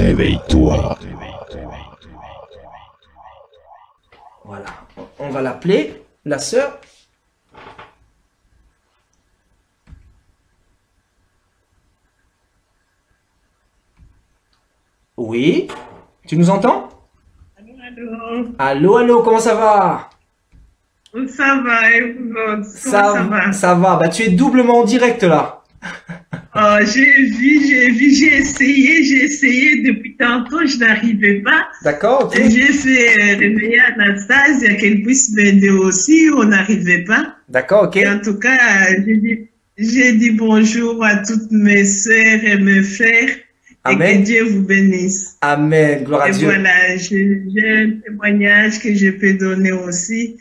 Réveille-toi. Voilà. On va l'appeler, la sœur. Oui. Tu nous entends? Allô, Allô, allô, comment ça va? ça va, et vous autres, comment ça va? Ça va. Bah, tu es doublement en direct là. Oh, j'ai essayé depuis tantôt, je n'arrivais pas. D'accord, ok. Et j'ai fait réveiller Anastasia qu'elle puisse m'aider aussi, on n'arrivait pas. D'accord, ok. Et en tout cas, j'ai dit bonjour à toutes mes sœurs et mes frères et que Amen. Dieu vous bénisse. Amen. Gloire à Et Dieu. voilà, j'ai un témoignage que je peux donner aussi.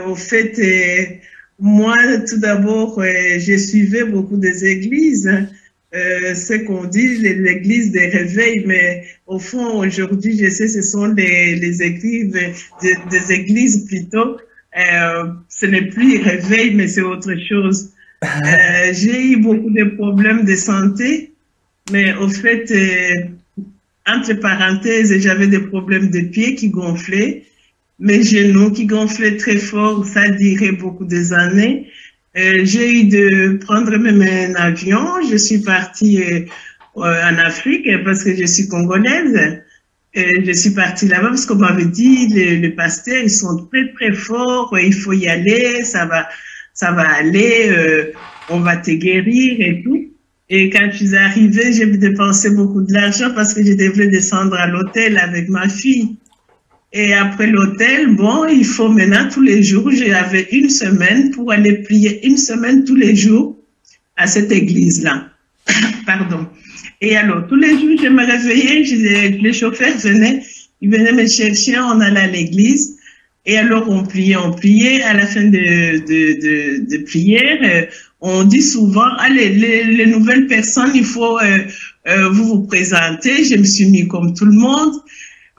Au fait, moi, tout d'abord, je suivais beaucoup des églises, ce qu'on dit, les églises des réveils, mais au fond, aujourd'hui, je sais, ce sont les églises, des églises plutôt. Ce n'est plus réveil, mais c'est autre chose. J'ai eu beaucoup de problèmes de santé, mais au fait, entre parenthèses, j'avais des problèmes de pieds qui gonflaient, mes genoux qui gonflaient très fort, ça durait beaucoup des années. J'ai eu de prendre même un avion, je suis partie en Afrique parce que je suis congolaise. Je suis partie là-bas parce qu'on m'avait dit, les pasteurs, ils sont très très forts, il faut y aller, ça va aller, on va te guérir et tout. Et quand je suis arrivée, j'ai dépensé beaucoup d'argent parce que je devais descendre à l'hôtel avec ma fille. Et après l'hôtel, bon, il faut maintenant tous les jours, j'avais une semaine pour aller prier une semaine tous les jours à cette église-là. Pardon. Et alors, tous les jours, je me réveillais, les chauffeurs venaient, ils venaient me chercher, on allait à l'église. Et alors, on priait. À la fin de prière, on dit souvent, allez, les nouvelles personnes, il faut vous présenter. Je me suis mis comme tout le monde.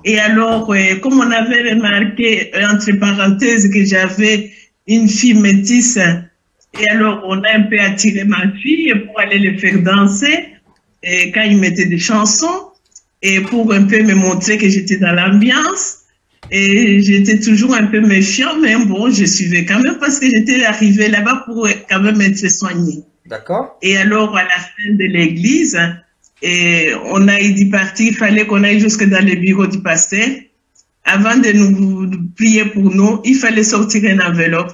Et alors, comme on avait remarqué, entre parenthèses, que j'avais une fille métisse, et alors on a un peu attiré ma fille pour aller le faire danser, et quand il mettait des chansons, et pour un peu me montrer que j'étais dans l'ambiance. Et j'étais toujours un peu méfiant, mais bon, je suivais quand même parce que j'étais arrivée là-bas pour quand même être soignée. D'accord. Et alors, à la fin de l'église, et on a dit partir, il fallait qu'on aille jusque dans le bureau du pasteur. Avant de nous prier pour nous, il fallait sortir une enveloppe.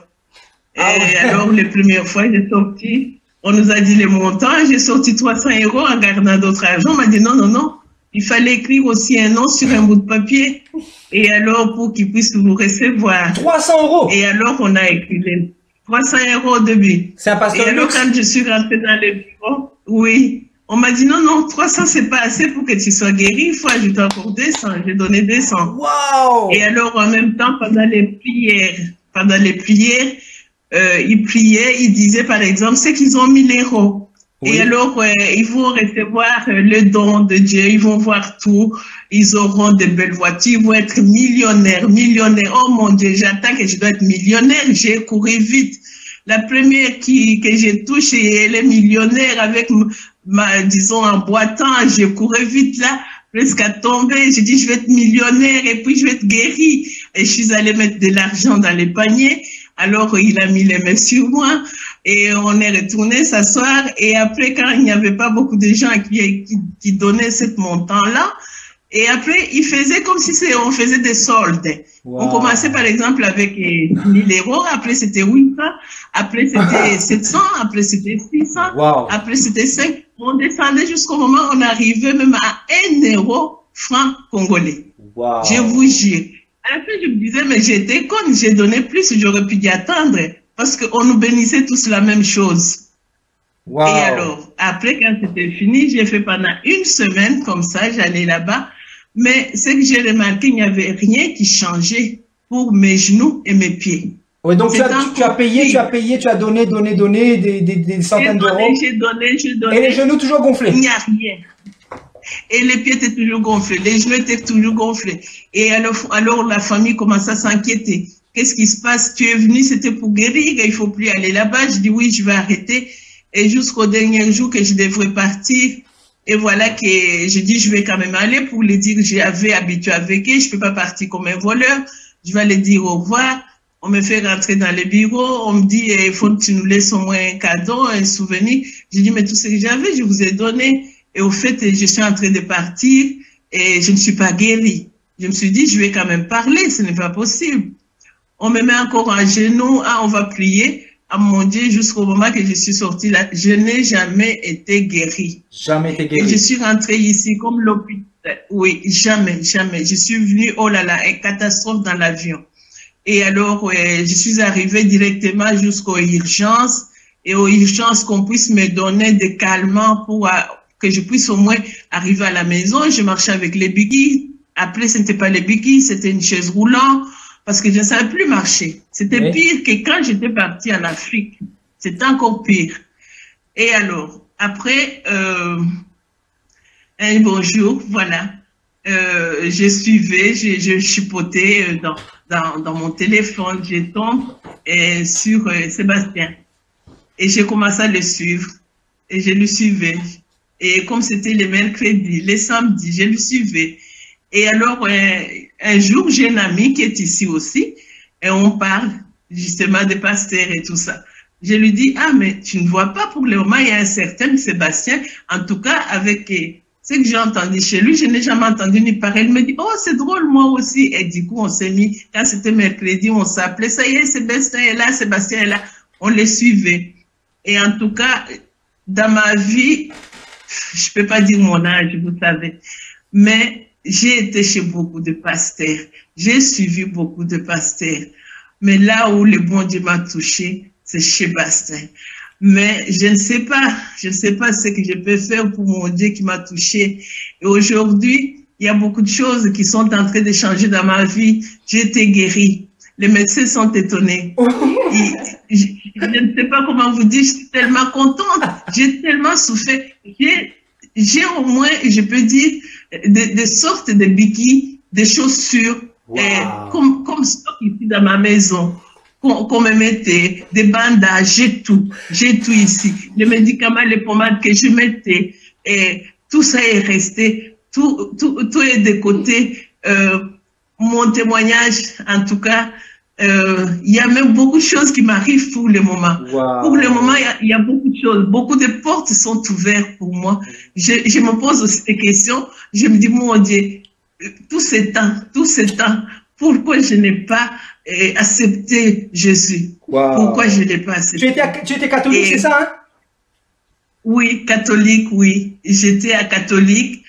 Et alors, les premières fois, j'ai sorti, on nous a dit le montant, j'ai sorti 300 € en gardant d'autres argent. On m'a dit non. Il fallait écrire aussi un nom sur un bout de papier. Et alors, pour qu'ils puissent vous recevoir. 300 €. Et alors, on a écrit les 300 € au début. C'est un pasteur. Et alors, quand je suis rentrée dans le bureau, oui, on m'a dit non, 300, c'est pas assez pour que tu sois guéri. Il faut ajouter encore 200. J'ai donné 200. Waouh! Et alors, en même temps, pendant les prières, ils priaient, ils disaient, par exemple, c'est qu'ils ont 1000 €. Oui. Et alors, ils vont recevoir le don de Dieu, ils vont voir tout, ils auront de belles voitures, ils vont être millionnaires. Oh mon Dieu, j'attends que je dois être millionnaire, j'ai couru vite. La première que j'ai touchée, elle est millionnaire avec disons, en boitant, j'ai couru vite là, presque à tomber. J'ai dit, je vais être millionnaire et puis je vais être guérie. Et je suis allée mettre de l'argent dans les paniers. Alors, il a mis les mains sur moi et on est retourné s'asseoir. Et après, quand il n'y avait pas beaucoup de gens qui donnaient ce montant-là, et après, il faisait comme si on faisait des soldes. Wow. On commençait par exemple avec 1000 €, après c'était 800, après c'était 700, après c'était 600, wow. Après c'était 5. On descendait jusqu'au moment où on arrivait même à 1 € franc congolais. Wow. Je vous jure. Après, je me disais, mais j'étais conne, j'ai donné plus, j'aurais pu y attendre. Parce qu'on nous bénissait tous la même chose. Wow. Et alors, après, quand c'était fini, j'ai fait pendant une semaine comme ça, j'allais là-bas. Mais ce que j'ai remarqué, il n'y avait rien qui changeait pour mes genoux et mes pieds. Oui, donc tu as payé, tu as donné des centaines d'euros. J'ai donné. Et les genoux toujours gonflés? Il n'y a rien. Et les pieds étaient toujours gonflés, les genoux étaient toujours gonflés. Et alors la famille commence à s'inquiéter. Qu'est-ce qui se passe? Tu es venu, c'était pour guérir, il faut plus aller là-bas. Je dis oui, je vais arrêter. Et jusqu'au dernier jour que je devrais partir, Et voilà que j'ai dit, je vais quand même aller pour lui dire que j'avais habitué avec eux, je peux pas partir comme un voleur. Je vais aller dire au revoir. On me fait rentrer dans le bureau. On me dit, il faut que tu nous laisses au moins un cadeau, un souvenir. J'ai dit, mais tout ce que j'avais, je vous ai donné. Et au fait, je suis en train de partir et je ne suis pas guérie. Je me suis dit, je vais quand même parler, ce n'est pas possible. On me met encore à genoux, ah, on va prier. Ah mon Dieu, jusqu'au moment que je suis sortie là, je n'ai jamais été guérie. Jamais été guérie. Et je suis rentrée ici comme l'hôpital. Oui, jamais, jamais. Je suis venue, oh là là, une catastrophe dans l'avion. Et alors, je suis arrivée directement jusqu'aux urgences. Et aux urgences, qu'on puisse me donner des calmants pour que je puisse au moins arriver à la maison. Je marchais avec les béquilles. Après, ce n'était pas les béquilles, c'était une chaise roulante. Parce que je ne savais plus marcher. C'était pire que quand j'étais partie en Afrique. C'était encore pire. Et alors, après, un bonjour, voilà. Je suivais, je chipotais dans mon téléphone. Je tombe sur Sébastien. Et j'ai commencé à le suivre. Et je le suivais. Et comme c'était les mercredis, les samedis, je le suivais. Et alors, un jour, j'ai un ami qui est ici aussi, et on parle justement des pasteurs et tout ça. Je lui dis, ah, mais tu ne vois pas pour le moment, il y a un certain Sébastien, en tout cas, avec ce que j'ai entendu chez lui, je n'ai jamais entendu ni parler. Il me dit, oh, c'est drôle, moi aussi. Et du coup, on s'est mis, quand c'était mercredi, on s'appelait, ça y est, Sébastien est là, Sébastien est là. On les suivait. Et en tout cas, dans ma vie, je peux pas dire mon âge, vous savez, mais j'ai été chez beaucoup de pasteurs. J'ai suivi beaucoup de pasteurs. Mais là où le bon Dieu m'a touché, c'est chez Bastien. Mais je ne sais pas ce que je peux faire pour mon Dieu qui m'a touché. Et aujourd'hui, il y a beaucoup de choses qui sont en train de changer dans ma vie. J'ai été guérie. Les médecins sont étonnés. Je ne sais pas comment vous dire, je suis tellement contente. J'ai tellement souffert. J'ai au moins, je peux dire, des sortes de béquilles, des chaussures, comme stock ici dans ma maison, qu'on me mettait, des bandages, j'ai tout ici. Les médicaments, les pommades que je mettais, et tout ça est resté, tout est de côté. Mon témoignage, en tout cas, il y a même beaucoup de choses qui m'arrivent pour le moment. Pour le moment, il y a beaucoup de choses. Beaucoup de portes sont ouvertes pour moi. Je me pose aussi des questions. Je me dis, mon Dieu, tout ce temps, pourquoi je n'ai pas accepté Jésus? Pourquoi je n'ai pas accepté? Tu étais catholique, c'est ça, hein? Oui, catholique, oui. J'étais catholique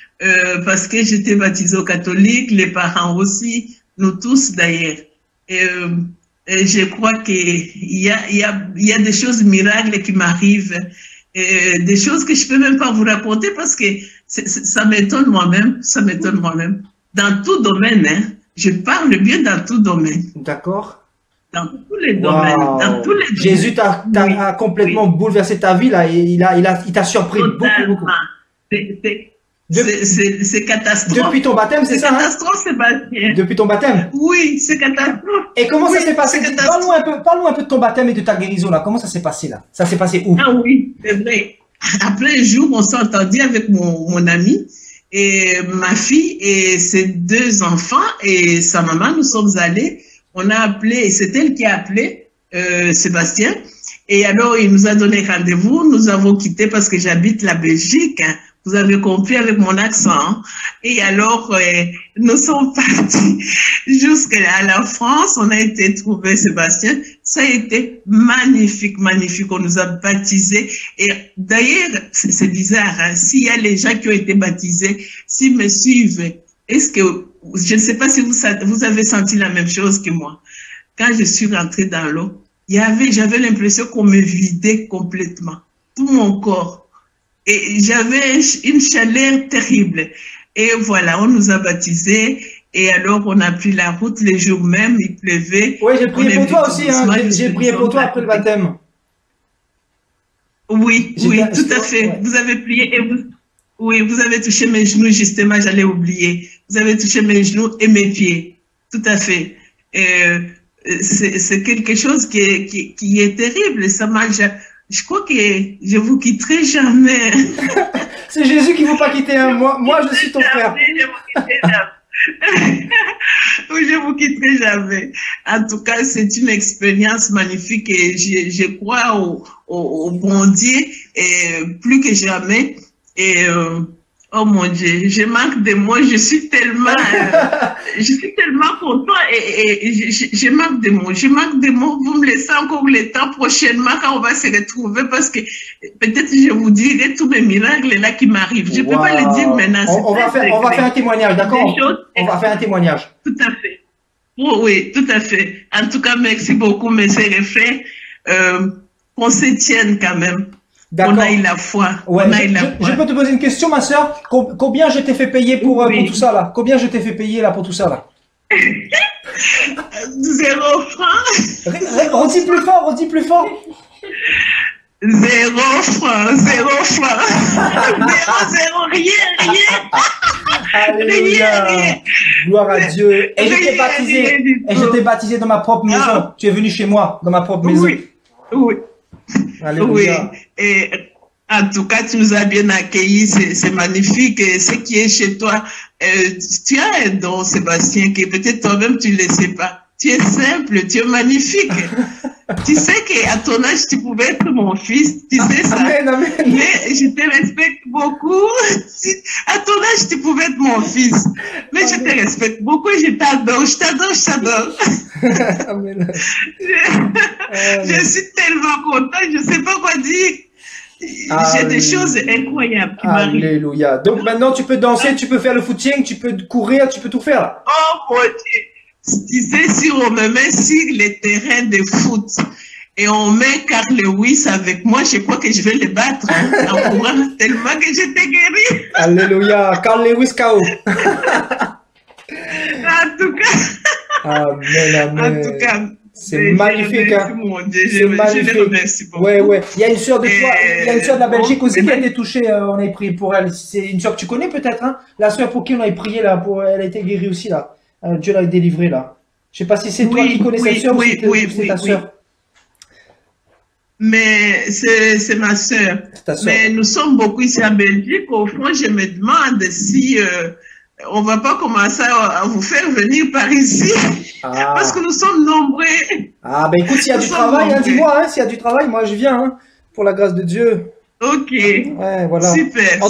parce que j'étais baptisée au catholique, les parents aussi, nous tous d'ailleurs. Et je crois qu'il y a des choses miracles qui m'arrivent, des choses que je peux même pas vous raconter parce que ça m'étonne moi-même, Dans tout domaine, hein. Je parle bien dans tout domaine. D'accord. Dans tous les domaines, dans tous les domaines. Jésus t'a complètement bouleversé ta vie là, et il t'a surpris beaucoup. C'est catastrophe. Depuis ton baptême, c'est ça? Catastrophe, Sébastien. Depuis ton baptême? Oui, c'est catastrophe. Et comment ça s'est passé? Parle-nous un peu de ton baptême et de ta guérison là. Comment ça s'est passé là? Ça s'est passé où? Ah oui, c'est vrai. Après un jour, on s'est entendu avec mon ami et ma fille et ses deux enfants et sa maman. Nous sommes allés. On a appelé, c'est elle qui a appelé Sébastien. Et alors, il nous a donné rendez-vous. Nous avons quitté parce que j'habite la Belgique. Hein. Vous avez compris avec mon accent. Hein. Et alors, nous sommes partis jusqu'à la France. On a été trouver Sébastien. Ça a été magnifique, magnifique. On nous a baptisés. Et d'ailleurs, c'est bizarre. Hein. S'il y a les gens qui ont été baptisés, s'ils me suivent, est-ce que, je ne sais pas si vous avez senti la même chose que moi. Quand je suis rentrée dans l'eau, j'avais l'impression qu'on me vidait complètement. Tout mon corps. Et j'avais une chaleur terrible. Et voilà, on nous a baptisés. Et alors, on a pris la route les jours même, il pleuvait. Oui, j'ai prié pour toi aussi. Hein. J'ai prié pour toi après le baptême. Oui, oui, tout à fait. Ouais. Vous avez prié et vous avez touché mes genoux, justement, j'allais oublier. Vous avez touché mes genoux et mes pieds. Tout à fait. C'est quelque chose qui est terrible. Ça m'a... Je crois que je vous quitterai jamais. C'est Jésus qui ne veut pas quitter. Hein. Moi, je suis ton frère. Oui, je vous quitterai jamais. En tout cas, c'est une expérience magnifique et je crois au bon Dieu et plus que jamais. Et oh mon Dieu, je manque de mots. Je suis tellement content et je manque de mots. Je manque de mots. Vous me laissez encore le temps prochainement quand on va se retrouver parce que peut-être je vous dirai tous mes miracles là qui m'arrivent. Je ne peux pas les dire maintenant. On va faire un témoignage, d'accord? On va faire un témoignage. Tout à fait. Oh, oui, tout à fait. En tout cas, merci beaucoup, mes frères. Qu'on se tienne quand même. On a eu la foi. Ouais, je peux te poser une question, ma soeur? Combien je t'ai fait payer pour tout ça là? Combien je t'ai fait payer là pour tout ça là? 0 francs. Redis plus fort, redis plus fort. 0 francs, 0 francs. 0, rien. Alléluia. Rien. Gloire à Dieu. Et je t'ai baptisé dans ma propre maison. Tu es venu chez moi, dans ma propre maison. Oui. Alléluia. Oui, et en tout cas, tu nous as bien accueillis, c'est magnifique. Et ce qui est chez toi, tu as un don, Sébastien, que peut-être toi-même tu ne le sais pas. Tu es simple, tu es magnifique. Tu sais qu'à ton âge, tu pouvais être mon fils, tu sais ça. Amen. Mais je te respecte beaucoup. À ton âge, tu pouvais être mon fils. Mais je te respecte beaucoup et je t'adore, je t'adore. Amen. Je suis tellement content, je ne sais pas quoi dire. J'ai des choses incroyables qui m'arrivent. Alléluia. Donc maintenant, tu peux danser, tu peux faire le footing, tu peux courir, tu peux tout faire. Oh mon Dieu. Tu sais, si on me met sur les terrains de foot et on met Carl Lewis avec moi, je crois que je vais le battre en courant tellement que j'étais guéri. Alléluia. Carl Lewis KO. En tout cas. Amen. En tout cas. C'est magnifique, hein. C'est magnifique. Je remercie beaucoup. Ouais. Il y a une sœur de toi, il y a une sœur de la Belgique aussi qui a été touchée. On a prié pour elle. C'est une sœur que tu connais peut-être, hein. La sœur pour qui on a prié là, elle a été guérie aussi là. Dieu l'a délivrée là. Je sais pas si c'est toi qui connais cette sœur ou c'est ta sœur. Mais c'est ma sœur. Mais nous sommes beaucoup ici en Belgique. Au fond, je me demande si on va pas commencer à vous faire venir par ici. Parce que nous sommes nombreux. Ben écoute, s'il y a du travail, hein, dis-moi, hein, s'il y a du travail, moi je viens, hein, pour la grâce de Dieu. Ok. Ouais, voilà. Super. En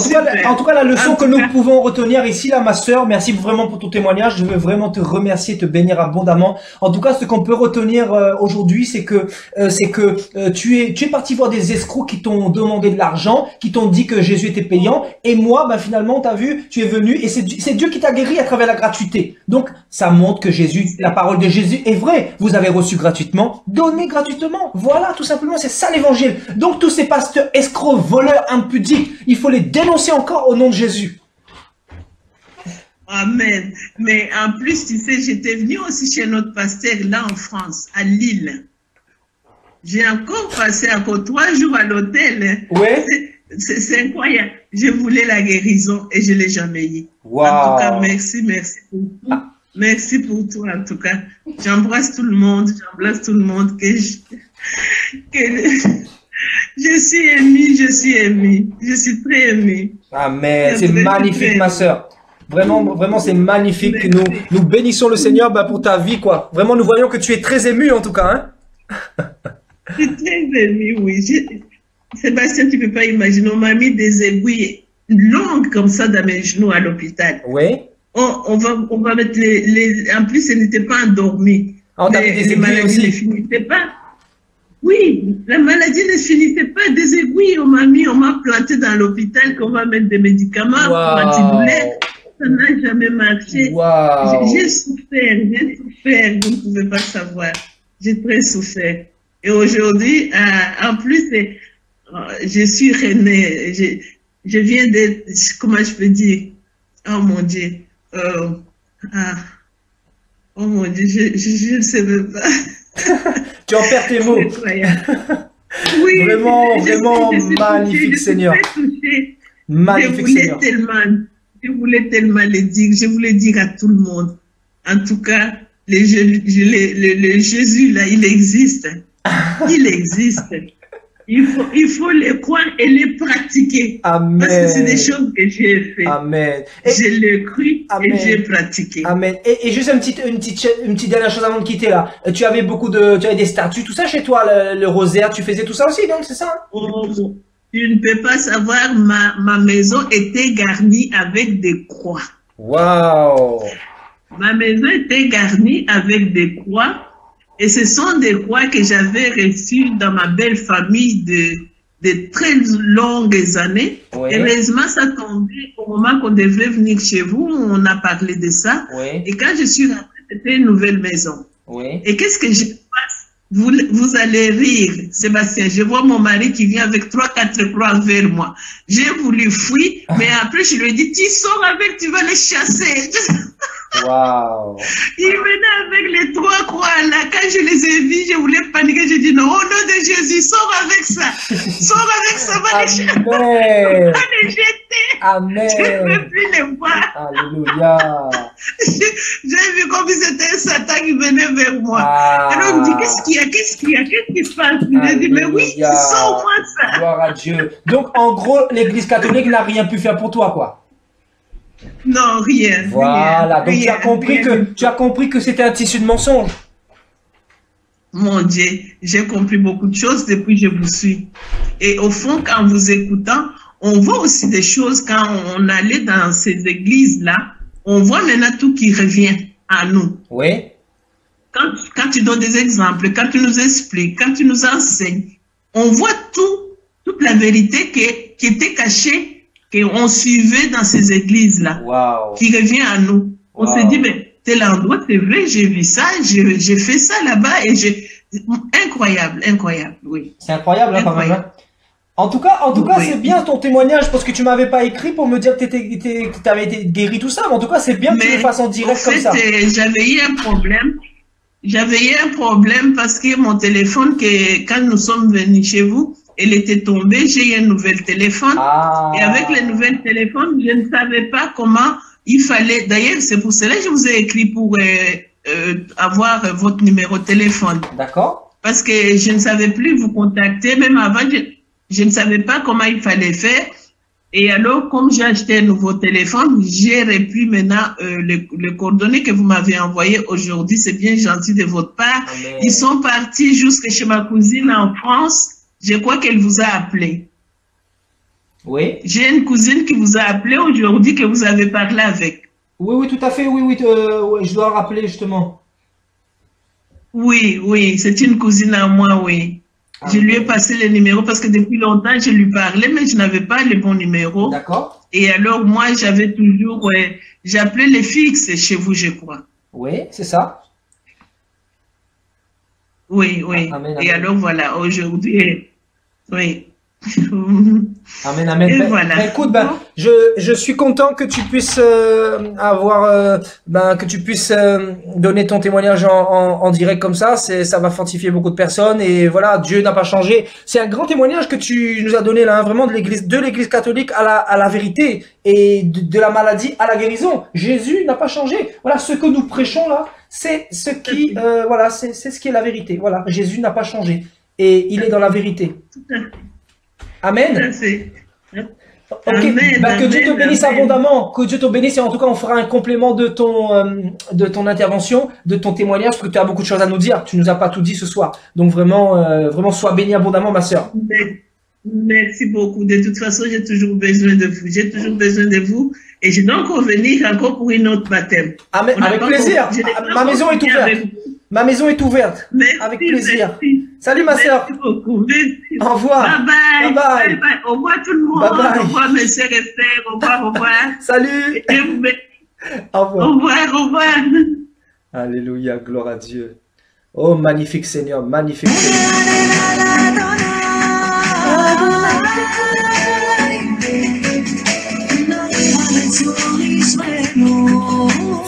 tout cas, la leçon que nous pouvons retenir ici, là, ma sœur, merci vraiment pour ton témoignage. Je veux vraiment te remercier, te bénir abondamment. En tout cas, ce qu'on peut retenir aujourd'hui, c'est que tu es parti voir des escrocs qui t'ont demandé de l'argent, qui t'ont dit que Jésus était payant. Et moi, finalement, t'as vu, tu es venu et c'est Dieu qui t'a guéri à travers la gratuité. Donc, ça montre que la parole de Jésus est vraie. Vous avez reçu gratuitement, donnez gratuitement. Voilà, tout simplement, c'est ça l'évangile. Donc, tous ces pasteurs escrocs, voleurs impudiques, il faut les dénoncer encore au nom de Jésus. Amen. Mais en plus, tu sais, j'étais venu aussi chez notre pasteur là en France, à Lille. J'ai encore passé encore 3 jours à l'hôtel. Ouais. C'est incroyable. Je voulais la guérison et je ne l'ai jamais eu. Wow. En tout cas, merci pour tout. Merci pour tout, en tout cas. J'embrasse tout le monde. Je suis émue. Je suis très émue. Amen. C'est magnifique, ma sœur. Vraiment, c'est magnifique. Nous bénissons le Seigneur pour ta vie, quoi. Vraiment, nous voyons que tu es très ému, en tout cas. Hein? Je suis très émue, oui. Sébastien, tu ne peux pas imaginer. On m'a mis des aiguilles longues comme ça dans mes genoux à l'hôpital. Oui. On va mettre En plus, elle n'était pas endormie. Les maladies ne finissaient pas. Oui, la maladie ne finissait pas. Des aiguilles, on m'a planté dans l'hôpital qu'on va mettre des médicaments pour antidouleurs. Ça n'a jamais marché. Wow. J'ai souffert, vous ne pouvez pas savoir. J'ai très souffert. Et aujourd'hui, en plus, je suis renée. Je viens d'être, comment je peux dire, oh mon Dieu, oh mon Dieu, je ne sais même pas. Tu en perds tes mots. Oui, vraiment magnifique, Seigneur. Magnifique, Seigneur. Je voulais tellement le dire. Je voulais dire à tout le monde. En tout cas, le Jésus, là, il existe. Il existe. il faut les croire et les pratiquer. Amen. Parce que c'est des choses que j'ai fait. Amen. Je l'ai cru Amen. et j'ai pratiqué. Amen. Et juste une petite dernière chose avant de quitter là. Tu avais des statues, tout ça chez toi, le rosaire, tu faisais tout ça aussi, donc c'est ça? Oh, tu ne peux pas savoir, ma maison était garnie avec des croix. Waouh. Ma maison était garnie avec des croix. Et ce sont des croix que j'avais reçues dans ma belle famille de très longues années. Oui. Heureusement, ça tombait au moment qu'on devait venir chez vous. On a parlé de ça. Oui. Et quand je suis rentrée, c'était une nouvelle maison. Oui. Et qu'est-ce que je passe? Vous allez rire, Sébastien. Je vois mon mari qui vient avec 3-4 croix vers moi. J'ai voulu fuir, mais après je lui ai dit, tu sors avec, tu vas les chasser. Waouh. Il venait avec les 3 croix là. Quand je les ai vus, je voulais paniquer. J'ai dit non, au nom de Jésus, sors avec ça. Sors avec ça, va les jeter. Amen. Va les jeter. Amen. Je ne veux plus les voir. Alléluia. J'ai vu comme si c'était un Satan qui venait vers moi. Ah. Alors il me dit, qu'est-ce qu'il y a? Qu'est-ce qu'il y a? Qu'est-ce qui se passe? J'ai dit, mais oui, Alléluia. sors-moi ça. Gloire à Dieu. Donc, en gros, l'église catholique n'a rien pu faire pour toi, quoi. Non, rien. Voilà. Donc, rien, tu as compris que c'était un tissu de mensonges. Mon Dieu, j'ai compris beaucoup de choses depuis que je vous suis. Et au fond, quand vous écoutant, on voit aussi des choses quand on allait dans ces églises-là. On voit maintenant tout qui revient à nous. Oui. Quand tu donnes des exemples, quand tu nous expliques, quand tu nous enseignes, on voit toute la vérité qui était cachée, qu'on suivait dans ces églises-là, Wow. qui revient à nous. On Wow. s'est dit, mais tel endroit, c'est vrai, j'ai vu ça, j'ai fait ça là-bas, et incroyable, incroyable, oui. C'est incroyable, hein, quand même. Hein. En tout cas, Oui. c'est bien ton témoignage, parce que tu m'avais pas écrit pour me dire que tu avais été guéri, tout ça. Mais en tout cas, c'est bien que tu le fasses en direct comme ça. J'avais eu un problème. J'avais eu un problème parce que mon téléphone, quand nous sommes venus chez vous, elle était tombée. J'ai eu un nouvel téléphone. Ah. Et avec le nouvel téléphone, je ne savais pas comment il fallait. D'ailleurs, c'est pour cela que je vous ai écrit pour avoir votre numéro de téléphone. D'accord. Parce que je ne savais plus vous contacter. Même avant, je ne savais pas comment il fallait faire. Et alors, comme j'ai acheté un nouveau téléphone, j'ai repris maintenant les coordonnées que vous m'avez envoyées aujourd'hui. C'est bien gentil de votre part. Amen. Ils sont partis jusque chez ma cousine en France. Je crois qu'elle vous a appelé. Oui. J'ai une cousine qui vous a appelé aujourd'hui, que vous avez parlé avec. Oui, tout à fait. Oui, je dois rappeler justement. Oui, oui, c'est une cousine à moi, oui. Ah, je lui ai passé le numéro parce que depuis longtemps, je lui parlais, mais je n'avais pas le bon numéro. D'accord. Et alors, moi, j'avais toujours... j'appelais les fixes chez vous, je crois. Oui, c'est ça. Oui, oui. Amen, et amen. alors, voilà, aujourd'hui... Oui. Amen, amen. Et voilà. Écoute, je suis content que tu puisses que tu puisses donner ton témoignage en direct comme ça. Ça va fortifier beaucoup de personnes et voilà, Dieu n'a pas changé. C'est un grand témoignage que tu nous as donné là, hein, vraiment de l'église catholique à la vérité et de la maladie à la guérison. Jésus n'a pas changé. Voilà, ce que nous prêchons là, c'est ce qui voilà, c'est ce qui est la vérité. Voilà, Jésus n'a pas changé et il est dans la vérité. Amen. Merci. Ok, Amen, que Dieu te amen, bénisse amen. abondamment, que Dieu te bénisse et en tout cas on fera un complément de ton intervention, de ton témoignage parce que tu as beaucoup de choses à nous dire, tu nous as pas tout dit ce soir. Donc vraiment sois béni abondamment ma sœur. Merci beaucoup. De toute façon, j'ai toujours besoin de vous. J'ai toujours besoin de vous. Et je dois encore venir encore pour une autre baptême. Amen, avec plaisir. Ma maison est ouverte. Ma maison est ouverte. Merci, avec plaisir. Merci. Salut ma sœur. Merci beaucoup. Merci. Au revoir. Bye bye. Bye bye. Au revoir tout le monde. Bye bye. Au revoir mes sœurs et frères. Au revoir, au revoir. Salut. Au revoir. Au revoir, au revoir. Alléluia, gloire à Dieu. Oh, magnifique Seigneur, magnifique Seigneur.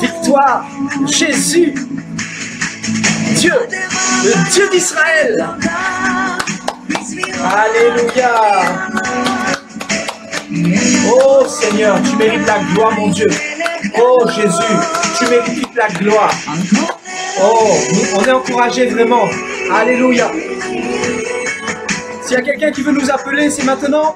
Victoire, Jésus, Dieu, le Dieu d'Israël. Alléluia. Oh Seigneur, tu mérites la gloire, mon Dieu. Oh Jésus, tu mérites toute la gloire. Oh, on est encouragés vraiment. Alléluia. S'il y a quelqu'un qui veut nous appeler, c'est maintenant.